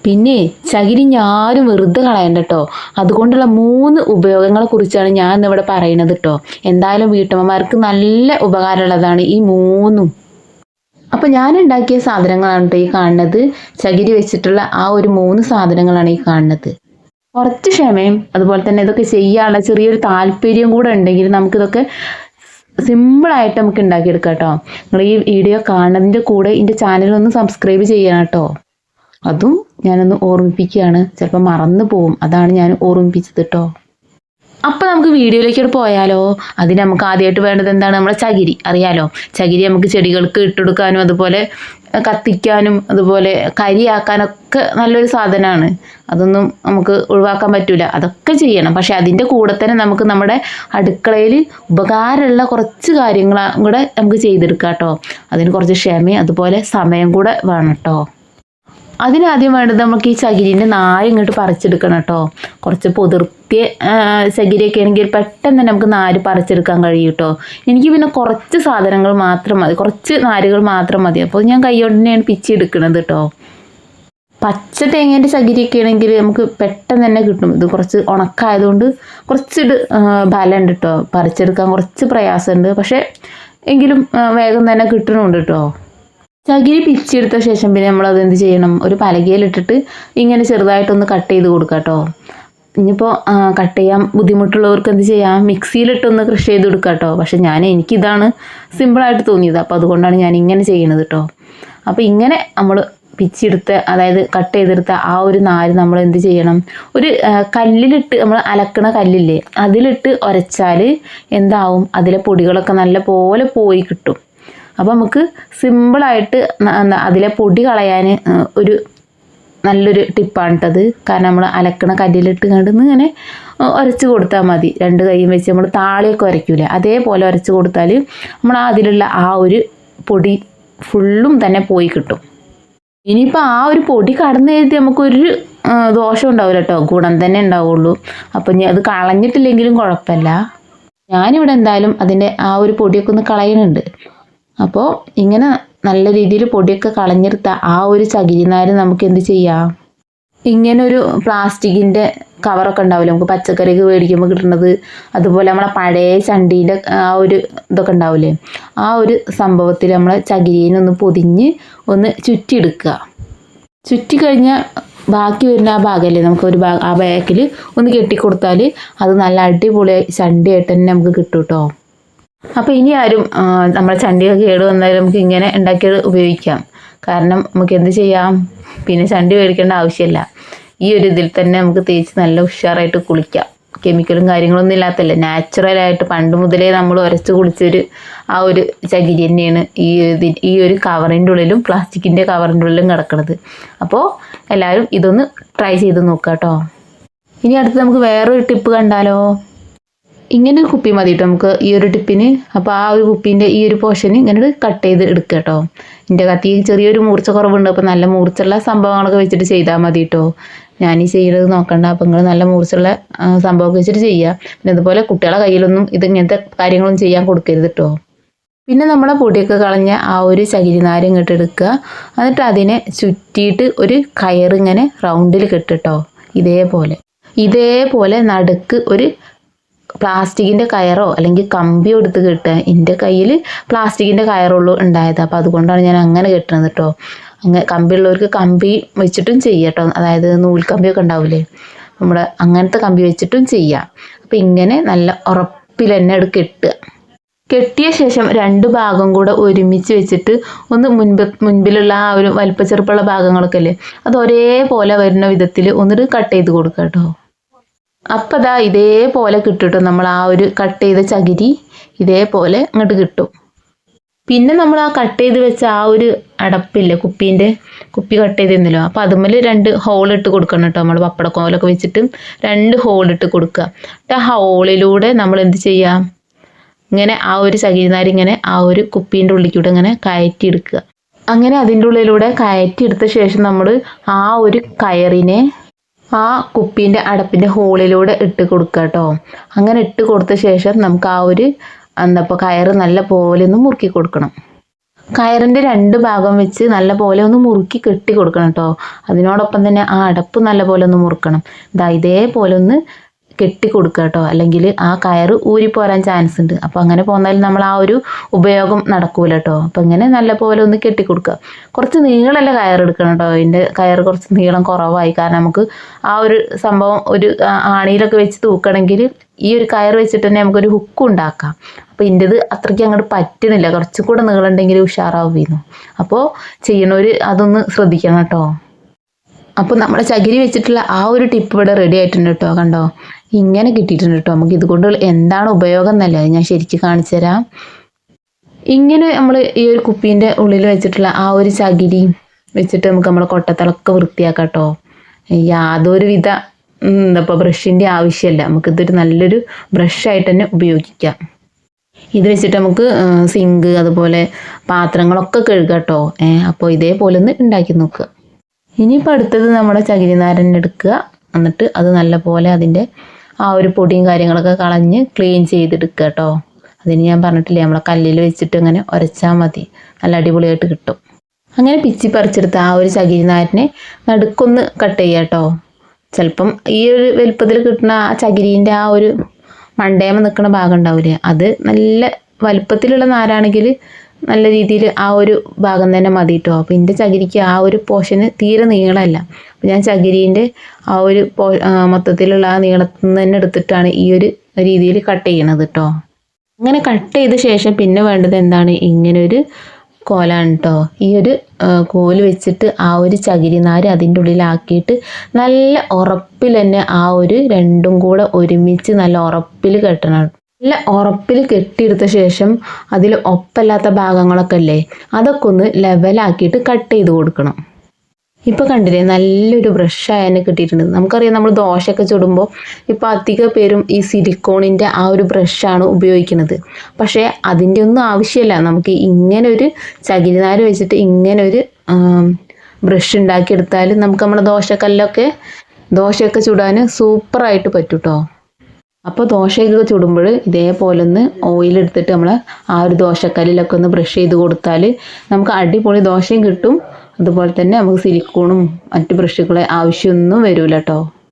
പിന്നെ ചകിരി ഞാനും വെറുതെ കളയണ്ട കേട്ടോ. അതുകൊണ്ടുള്ള 3 ഉപയോഗങ്ങളെ കുറിച്ചാണ് ഞാൻ ഇന്നിവിടെ പറയുന്നത് കേട്ടോ. എന്തായാലും വീട്ടമ്മമാർക്ക് നല്ല ഉപകാരമുള്ളതാണ് ഈ 3ഉം. അപ്പം ഞാൻ ഉണ്ടാക്കിയ സാധനങ്ങളാണ് കേട്ടോ ഈ കാണുന്നത്. ചകിരി വെച്ചിട്ടുള്ള ആ ഒരു 3 സാധനങ്ങളാണ് ഈ കാണുന്നത്. കുറച്ച് ക്ഷമയും അതുപോലെ തന്നെ ഇതൊക്കെ ചെയ്യാനുള്ള ചെറിയൊരു താല്പര്യം കൂടെ ഉണ്ടെങ്കിൽ നമുക്കിതൊക്കെ സിമ്പിളായിട്ട് നമുക്ക് ഉണ്ടാക്കിയെടുക്കാം കേട്ടോ. നിങ്ങൾ ഈ വീഡിയോ കാണുന്നതിൻ്റെ കൂടെ എൻ്റെ ചാനലൊന്ന് സബ്സ്ക്രൈബ് ചെയ്യണം കേട്ടോ. അതും ഞാനൊന്ന് ഓർമ്മിപ്പിക്കുകയാണ്. ചിലപ്പോൾ മറന്നു പോവും, അതാണ് ഞാൻ ഓർമ്മിപ്പിച്ചത് കേട്ടോ. അപ്പോൾ നമുക്ക് വീഡിയോയിലേക്ക് പോയാലോ. അതിന് നമുക്ക് ആദ്യമായിട്ട് വേണ്ടത് എന്താണ്? നമ്മളെ ചകിരി അറിയാലോ. ചകിരി നമുക്ക് ചെടികൾക്ക് ഇട്ടുകൊടുക്കാനും അതുപോലെ കത്തിക്കാനും അതുപോലെ കരിയാക്കാനൊക്കെ നല്ലൊരു സാധനമാണ്. അതൊന്നും നമുക്ക് ഒഴിവാക്കാൻ പറ്റില്ല, അതൊക്കെ ചെയ്യണം. പക്ഷെ അതിൻ്റെ കൂടെ തന്നെ നമുക്ക് നമ്മുടെ അടുക്കളയിൽ ഉപകാരമുള്ള കുറച്ച് കാര്യങ്ങളും കൂടെ നമുക്ക് ചെയ്തെടുക്കാം കേട്ടോ. അതിന് കുറച്ച് ക്ഷമയും അതുപോലെ സമയം കൂടെ വേണം കേട്ടോ. അതിനാദ്യം വേണ്ടത് നമുക്ക് ഈ ചകിരീൻ്റെ നാര് ഇങ്ങോട്ട് പറിച്ചെടുക്കണം കേട്ടോ. കുറച്ച് പൊതിർത്തിയ ചകിരിയൊക്കെ ആണെങ്കിൽ പെട്ടെന്ന് തന്നെ നമുക്ക് നാര് പറിച്ചെടുക്കാൻ കഴിയും കേട്ടോ. എനിക്ക് പിന്നെ കുറച്ച് സാധനങ്ങൾ മാത്രം മതി, കുറച്ച് നാരുകൾ മാത്രം മതി. അപ്പോൾ ഞാൻ കൈകൊണ്ട് തന്നെയാണ് പിച്ചെടുക്കുന്നത് കേട്ടോ. പച്ച തേങ്ങേൻ്റെ ചകിരിയൊക്കെ ആണെങ്കിൽ നമുക്ക് പെട്ടെന്ന് തന്നെ കിട്ടും. ഇത് കുറച്ച് ഉണക്കായതുകൊണ്ട് കുറച്ചിട്ട് ബലമുണ്ട് കേട്ടോ. പറിച്ചെടുക്കാൻ കുറച്ച് പ്രയാസമുണ്ട്, പക്ഷേ എങ്കിലും വേഗം തന്നെ കിട്ടണമുണ്ട് കേട്ടോ. ചകിരി പിച്ചെടുത്ത ശേഷം പിന്നെ നമ്മളത് എന്ത് ചെയ്യണം? ഒരു പലകയിലിട്ടിട്ട് ഇങ്ങനെ ചെറുതായിട്ടൊന്ന് കട്ട് ചെയ്ത് കൊടുക്കുക കേട്ടോ. ഇനിയിപ്പോൾ കട്ട് ചെയ്യാൻ ബുദ്ധിമുട്ടുള്ളവർക്ക് എന്ത് ചെയ്യാം? മിക്സിയിലിട്ടൊന്ന് ക്രഷ് ചെയ്ത് കൊടുക്കുക കേട്ടോ. പക്ഷെ എനിക്കിതാണ് സിമ്പിളായിട്ട് തോന്നിയത്, അപ്പോൾ അതുകൊണ്ടാണ് ഞാൻ ഇങ്ങനെ ചെയ്യണത് കേട്ടോ. അപ്പോൾ ഇങ്ങനെ നമ്മൾ പിച്ചെടുത്ത് അതായത് കട്ട് ചെയ്തെടുത്ത ആ ഒരു നാര് നമ്മൾ എന്ത് ചെയ്യണം? ഒരു കല്ലിലിട്ട്, നമ്മൾ അലക്കണ കല്ലില്ലേ, അതിലിട്ട് ഉരച്ചാൽ എന്താവും? അതിലെ പൊടികളൊക്കെ നല്ല പോലെ പോയി കിട്ടും. അപ്പോൾ നമുക്ക് സിമ്പിളായിട്ട് അതിലെ പൊടി കളയാൻ ഒരു നല്ലൊരു ടിപ്പാണ് കേട്ടത്. കാരണം നമ്മൾ അലക്കണ കല്ലിലിട്ട് കണ്ടെന്ന് ഇങ്ങനെ ഉരച്ച് കൊടുത്താൽ മതി. 2 കൈയും വെച്ച് നമ്മൾ താളിയൊക്കെ ഉരയ്ക്കൂലേ, അതേപോലെ ഉരച്ച് കൊടുത്താൽ നമ്മൾ അതിലുള്ള ആ ഒരു പൊടി ഫുള്ളും തന്നെ പോയി കിട്ടും. ഇനിയിപ്പോൾ ആ ഒരു പൊടി കടന്നു എഴുതി നമുക്കൊരു ദോഷം ഉണ്ടാവില്ല കേട്ടോ, ഗുണം തന്നെ ഉണ്ടാവുള്ളൂ. അപ്പം ഇനി അത് കളഞ്ഞിട്ടില്ലെങ്കിലും കുഴപ്പമില്ല. ഞാനിവിടെ എന്തായാലും അതിൻ്റെ ആ ഒരു പൊടിയൊക്കെ ഒന്ന് കളയുന്നുണ്ട്. അപ്പോൾ ഇങ്ങനെ നല്ല രീതിയിൽ പൊടിയൊക്കെ കളഞ്ഞെടുത്ത ആ ഒരു ചകിരിനാര് നമുക്ക് എന്ത് ചെയ്യാം? ഇങ്ങനെ ഒരു പ്ലാസ്റ്റിക്കിൻ്റെ കവറൊക്കെ ഉണ്ടാവില്ലേ നമുക്ക് പച്ചക്കറിക്ക് മേടിക്കുമ്പോൾ കിട്ടുന്നത്, അതുപോലെ നമ്മളെ പഴയ ചണ്ടീൻ്റെ ആ ഒരു ഇതൊക്കെ ഉണ്ടാവില്ലേ, ആ ഒരു സംഭവത്തിൽ നമ്മളെ ചകിരീനൊന്ന് പൊതിഞ്ഞ് ഒന്ന് ചുറ്റിയെടുക്കുക. ചുറ്റി കഴിഞ്ഞാൽ ബാക്കി വരുന്ന ആ ഭാഗമല്ലേ, നമുക്കൊരു ആ ബാക്കിൽ ഒന്ന് കെട്ടിക്കൊടുത്താൽ അത് നല്ല അടിപൊളി ചണ്ടിയായിട്ട് തന്നെ നമുക്ക് കിട്ടും കേട്ടോ. അപ്പോൾ ഇനി ആരും നമ്മുടെ ചണ്ടിയൊക്കെ കേട് വന്നാലും നമുക്ക് ഇങ്ങനെ ഉണ്ടാക്കിയത് ഉപയോഗിക്കാം. കാരണം നമുക്ക് എന്ത് ചെയ്യാം? പിന്നെ ചണ്ടി മേടിക്കേണ്ട ആവശ്യമില്ല. ഈ ഒരു ഇതിൽ തന്നെ നമുക്ക് തേച്ച് നല്ല ഉഷാറായിട്ട് കുളിക്കാം. കെമിക്കലും കാര്യങ്ങളൊന്നും ഇല്ലാത്തല്ലേ, നാച്ചുറലായിട്ട് പണ്ട് മുതലേ നമ്മൾ ഉരച്ച് കുളിച്ചൊരു ആ ഒരു ചകിരി തന്നെയാണ് ഈ ഒരു കവറിൻ്റെ ഉള്ളിലും പ്ലാസ്റ്റിക്കിൻ്റെ കവറിൻ്റെ ഉള്ളിലും കിടക്കുന്നത്. അപ്പോൾ എല്ലാവരും ഇതൊന്ന് ട്രൈ ചെയ്ത് നോക്കാം കേട്ടോ. ഇനി അടുത്ത് നമുക്ക് വേറൊരു ടിപ്പ് കണ്ടാലോ. ഇങ്ങനെ ഒരു കുപ്പി മതി കേട്ടോ നമുക്ക് ഈ ഒരു ടിപ്പിന്. അപ്പോൾ ആ ഒരു കുപ്പീൻ്റെ ഈ ഒരു പോർഷൻ ഇങ്ങനെ കട്ട് ചെയ്ത് എടുക്കുക കേട്ടോ. എൻ്റെ കത്തിക്ക് ചെറിയൊരു മൂർച്ച കുറവുണ്ട്, അപ്പോൾ നല്ല മൂർച്ചുള്ള സംഭവങ്ങളൊക്കെ വെച്ചിട്ട് ചെയ്താൽ മതി കേട്ടോ. ഞാൻ ഈ ചെയ്യുന്നത് നോക്കണ്ട, അപ്പോൾ നിങ്ങൾ നല്ല മൂർച്ചുള്ള സംഭവമൊക്കെ വെച്ചിട്ട് ചെയ്യുക. പിന്നെ അതുപോലെ കുട്ടികളെ കയ്യിലൊന്നും ഇങ്ങനത്തെ കാര്യങ്ങളൊന്നും ചെയ്യാൻ കൊടുക്കരുത് കേട്ടോ. പിന്നെ നമ്മളെ പൊടിയൊക്കെ കളഞ്ഞ ആ ഒരു ചകിരിനാര് ഇങ്ങോട്ട് എടുക്കുക. എന്നിട്ട് അതിനെ ചുറ്റിയിട്ട് ഒരു കയറിങ്ങനെ റൗണ്ടിൽ കെട്ടിട്ടോ. ഇതേപോലെ നടുക്ക് ഒരു പ്ലാസ്റ്റിക്കിൻ്റെ കയറോ അല്ലെങ്കിൽ കമ്പിയോ എടുത്ത് കെട്ടുക. എൻ്റെ കയ്യിൽ പ്ലാസ്റ്റിക്കിൻ്റെ കയറുള്ളൂ ഉണ്ടായത്, അപ്പോൾ അതുകൊണ്ടാണ് ഞാൻ അങ്ങനെ കെട്ടുന്നത് കേട്ടോ. അങ്ങനെ കമ്പിയുള്ളവർക്ക് കമ്പി വെച്ചിട്ടും ചെയ്യാം കേട്ടോ. അതായത് നൂൽക്കമ്പിയൊക്കെ ഉണ്ടാവില്ലേ, നമ്മുടെ അങ്ങനത്തെ കമ്പി വെച്ചിട്ടും ചെയ്യാം. അപ്പോൾ ഇങ്ങനെ നല്ല ഉറപ്പിൽ തന്നെ കെട്ടുക. കെട്ടിയ ശേഷം 2 ഭാഗം കൂടെ ഒരുമിച്ച് വെച്ചിട്ട് ഒന്ന് മുൻപിലുള്ള ആ ഒരു വലിപ്പച്ചെറുപ്പുള്ള ഭാഗങ്ങളൊക്കെ അല്ലേ, അത് ഒരേപോലെ വരുന്ന വിധത്തിൽ ഒന്നിട്ട് കട്ട് ചെയ്ത് കൊടുക്കുക കേട്ടോ. അപ്പം ദാ ഇതേപോലെ കിട്ടും. നമ്മൾ ആ ഒരു കട്ട് ചെയ്ത ചകിരി ഇതേപോലെ ഇങ്ങോട്ട് കിട്ടും. പിന്നെ നമ്മൾ ആ കട്ട് ചെയ്ത് വെച്ച ആ ഒരു അടപ്പില്ലേ, കുപ്പി കട്ട് ചെയ്തിരുന്നല്ലോ, അപ്പോൾ അതുമ്മൽ 2 ഹോൾ ഇട്ട് കൊടുക്കണം കേട്ടോ. നമ്മൾ പപ്പടക്കോലൊക്കെ വെച്ചിട്ട് 2 ഹോൾ ഇട്ട് കൊടുക്കുക. എന്നിട്ട് ആ ഹോളിലൂടെ നമ്മൾ എന്ത് ചെയ്യാം? ഇങ്ങനെ ആ ഒരു ചകിരിനാര് ഇങ്ങനെ ആ ഒരു കുപ്പീൻ്റെ ഉള്ളിലൂടെ ഇങ്ങനെ കയറ്റിയെടുക്കുക. അങ്ങനെ അതിൻ്റെ ഉള്ളിലൂടെ കയറ്റിയെടുത്ത ശേഷം നമ്മൾ ആ ഒരു കയറിനെ ആ കുപ്പീൻ്റെ അടപ്പിൻ്റെ ഹോളിലൂടെ ഇട്ട് കൊടുക്കുക കേട്ടോ. അങ്ങനെ ഇട്ട് കൊടുത്ത ശേഷം നമുക്ക് ആ ഒരു കയറ് നല്ല പോലെ ഒന്ന് മുറുക്കി കൊടുക്കണം. കയറിൻ്റെ 2 ഭാഗം വെച്ച് നല്ല പോലെ ഒന്ന് മുറുക്കി കെട്ടി കൊടുക്കണം കേട്ടോ. അതിനോടൊപ്പം തന്നെ ആ അടപ്പ് നല്ല പോലെ ഒന്ന് മുറുക്കണം. ഇതേപോലെ ഒന്ന് കെട്ടി കൊടുക്കുക കേട്ടോ, അല്ലെങ്കിൽ ആ കയറ് ഊരിപ്പോരാൻ ചാൻസ് ഉണ്ട്. അപ്പോൾ അങ്ങനെ പോന്നാൽ നമ്മൾ ആ ഒരു ഉപയോഗം നടക്കൂല കേട്ടോ. അപ്പോൾ ഇങ്ങനെ നല്ല പോലെ ഒന്ന് കെട്ടി കൊടുക്കുക. കുറച്ച് നീളമുള്ള കയറെടുക്കണം കേട്ടോ. അതിൻ്റെ കയറ് കുറച്ച് നീളം കുറവായി, കാരണം നമുക്ക് ആ ഒരു സംഭവം ഒരു ആണിയിലൊക്കെ വെച്ച് തൂക്കണമെങ്കിൽ ഈ ഒരു കയർ വെച്ചിട്ട് തന്നെ നമുക്കൊരു ഹുക്ക് ഉണ്ടാക്കാം. അപ്പോൾ ഇതിൻ്റെത് അത്രയ്ക്ക് അങ്ങോട്ട് പറ്റുന്നില്ല, കുറച്ചും കൂടെ നീളമുണ്ടെങ്കിൽ ഉഷാറാവുന്നു. അപ്പോൾ ചെയ്യണവർ അതൊന്ന് ശ്രദ്ധിക്കണം കേട്ടോ. അപ്പോൾ നമ്മുടെ ചകിരി വെച്ചിട്ടുള്ള ആ ഒരു ടിപ്പ് ഇവിടെ റെഡി ആയിട്ടുണ്ട് കേട്ടോ. കണ്ടോ, ഇങ്ങനെ കിട്ടിയിട്ടുണ്ട് കേട്ടോ. നമുക്ക് ഇതുകൊണ്ട് എന്താണ് ഉപയോഗം എന്നല്ല, ഞാൻ ശരിക്കും കാണിച്ചു തരാം. ഇങ്ങനെ നമ്മൾ ഈ ഒരു കുപ്പീൻ്റെ ഉള്ളിൽ വെച്ചിട്ടുള്ള ആ ഒരു ചകിരി വെച്ചിട്ട് നമുക്ക് നമ്മളെ കൊട്ടത്തളൊക്കെ വൃത്തിയാക്കാം കേട്ടോ. യാതൊരു വിധ ഇപ്പോൾ ബ്രഷിൻ്റെ ആവശ്യമില്ല, നമുക്കിതൊരു നല്ലൊരു ബ്രഷായിട്ട് തന്നെ ഉപയോഗിക്കാം. ഇത് വെച്ചിട്ട് നമുക്ക് സിങ്ക് അതുപോലെ പാത്രങ്ങളൊക്കെ കഴുകാം കേട്ടോ. അപ്പോൾ ഇതേപോലെ ഒന്ന് ഉണ്ടാക്കി നോക്കുക. ഇനിയിപ്പോൾ അടുത്തത് നമ്മുടെ ചകിരി നാരങ്ങ എടുക്കുക, എന്നിട്ട് അത് നല്ല പോലെ അതിൻ്റെ ആ ഒരു പൊടിയും കാര്യങ്ങളൊക്കെ കളഞ്ഞ് ക്ലീൻ ചെയ്തെടുക്കുക കേട്ടോ. അതിന് ഞാൻ പറഞ്ഞിട്ടില്ലേ, നമ്മളെ കല്ലിൽ വെച്ചിട്ട് ഇങ്ങനെ ഉരച്ചാൽ മതി, നല്ല അടിപൊളിയായിട്ട് കിട്ടും. അങ്ങനെ പിച്ചി പറിച്ചെടുത്ത് ആ ഒരു ചകിരി നാരനെ നടുക്കൊന്ന് കട്ട് ചെയ്യുക കേട്ടോ. ചിലപ്പം ഈ ഒരു വലുപ്പത്തിൽ കിട്ടുന്ന ആ ചകിരീൻ്റെ ആ ഒരു മണ്ടേമ നിൽക്കുന്ന ഭാഗം ഉണ്ടാവില്ലേ, അത് നല്ല വലുപ്പത്തിലുള്ള നാരാണെങ്കിൽ നല്ല രീതിയിൽ ആ ഒരു ഭാഗം തന്നെ മതി കേട്ടോ. അപ്പോൾ എൻ്റെ ചകിരിക്ക് ആ ഒരു പോർഷന് തീരെ നീളമല്ല, അപ്പോൾ ഞാൻ ചകിരീൻ്റെ ആ ഒരു മൊത്തത്തിലുള്ള ആ നീളത്തിൽ നിന്ന് തന്നെ എടുത്തിട്ടാണ് ഈ ഒരു രീതിയിൽ കട്ട് ചെയ്യണത് കേട്ടോ. അങ്ങനെ കട്ട് ചെയ്ത ശേഷം പിന്നെ വേണ്ടത് എന്താണ്, ഇങ്ങനൊരു കോലാണ് കേട്ടോ. ഈ ഒരു കോല് വെച്ചിട്ട് ആ ഒരു ചകിരി നാര് അതിൻ്റെ ഉള്ളിലാക്കിയിട്ട് നല്ല ഉറപ്പിൽ തന്നെ ആ ഒരു രണ്ടും കൂടെ ഒരുമിച്ച് നല്ല ഉറപ്പിൽ കെട്ടണം. നല്ല ഉറപ്പിൽ കെട്ടിയെടുത്ത ശേഷം അതിൽ ഒപ്പല്ലാത്ത ഭാഗങ്ങളൊക്കെ അല്ലേ, അതൊക്കെ ഒന്ന് ലെവലാക്കിയിട്ട് കട്ട് ചെയ്ത് കൊടുക്കണം. ഇപ്പോൾ കണ്ടില്ലേ, നല്ലൊരു ബ്രഷായി തന്നെ കിട്ടിയിട്ടുണ്ട്. നമുക്കറിയാം, നമ്മൾ ദോശയൊക്കെ ചുടുമ്പോൾ ഇപ്പോൾ അധിക പേരും ഈ സിലിക്കോണിൻ്റെ ആ ഒരു ബ്രഷാണ് ഉപയോഗിക്കുന്നത്. പക്ഷേ അതിൻ്റെ ഒന്നും ആവശ്യമില്ല. നമുക്ക് ഇങ്ങനെ ഒരു ചകിരിനാര് വെച്ചിട്ട് ഇങ്ങനെ ഒരു ബ്രഷ് ഉണ്ടാക്കിയെടുത്താൽ നമുക്ക് നമ്മുടെ ദോശയൊക്കെ ചുടാൻ സൂപ്പറായിട്ട് പറ്റും കേട്ടോ. അപ്പോൾ ദോശയൊക്കെ ചുടുമ്പോൾ ഇതേപോലെ ഒന്ന് ഓയിലെടുത്തിട്ട് നമ്മൾ ആ ഒരു ദോശക്കല്ലിലൊക്കെ ഒന്ന് ബ്രഷ് ചെയ്ത് കൊടുത്താൽ നമുക്ക് അടിപൊളി ദോശയും കിട്ടും. അതുപോലെ തന്നെ നമുക്ക് സിലിക്കോണും മറ്റ് ബ്രഷുകളെ ആവശ്യമൊന്നും വരില്ല കേട്ടോ.